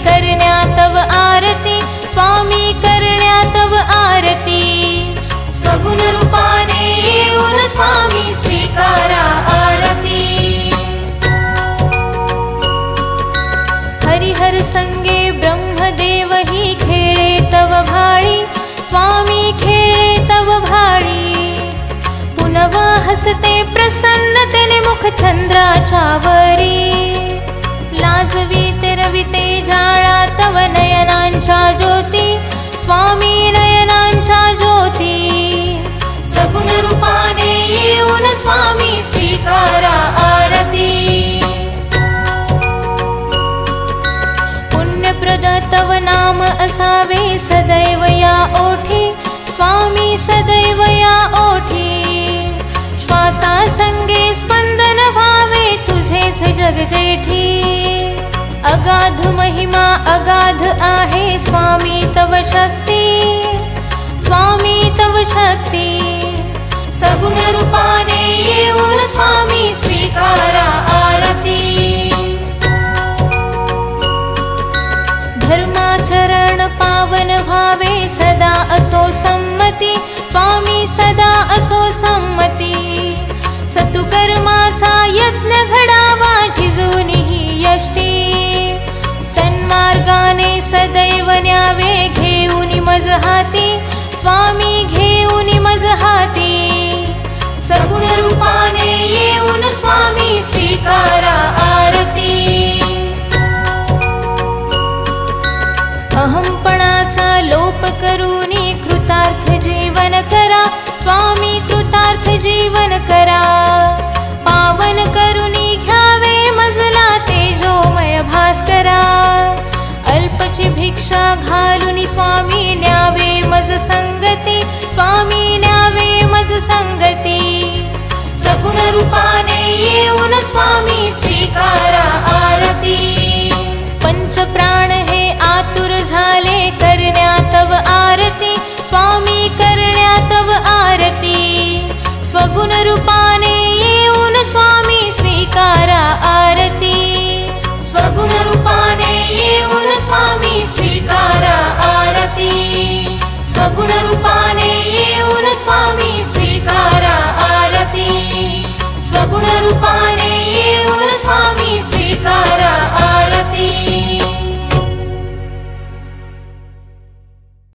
करण्या तव आरती स्वामी करण्या तव आरती स्वगुण रूपाने येऊन स्वामी स्वीकारा आरती हरिहर संगे ब्रह्मदेव ही खेळे तव भाळी स्वामी खेळे तव भाळी पुनव हसते प्रसन्न तेने मुख चंद्राच्यावरी लाजवीते रविते जाळा तव नयनांच्या ज्योती स्वामी नयनांच्या ज्योती सगुण रूपाने येऊन स्वामी स्वीकारा आरती पुण्यप्रद तव नाम असावे सदैव या ओठी स्वामी सदैव या ओठी श्वासा संगे स्पंदन व्हावे तुझेच जग जेठी अगाध महिमा अगाध आहे स्वामी तव शक्ती स्वामी तव शक्ती सगुण रूपाने येऊन स्वामी स्वीकारा आरती धर्माचरण पावन व्हावे सदा असो संमती स्वामी सदा असो संमती सतुकर्माचा यज्ञ घडावा झिजून ही यष्टी सन्मार्गाने सदैव न्यावे घेऊन मज हाती स्वामी घेऊन मज हाती सगुण रूपाने येऊन स्वामी स्वीकारा आरती अहंपणाचा लोप करूनी कृतार्थ जीवन करा स्वामी कृतार्थ जीवन करा पावन करूनी घ्यावे मजला तेजोमय भास्करा अल्पची भिक्षा घालूनी स्वामी न्यावे मज संगती स्वामी न्यावे मज संगती सगुण रूपाने येऊन स्वामी स्वीकारा आरती पंचप्राण हे आतुर झाले करण्या तव आरती स्वामी करण्या तव आरती स्वगुण रूपाने येऊन स्वामी स्वीकारा आरती स्वगुण रूपाने येऊन स्वामी स्वीकारा आरती स्वगुण रूपाने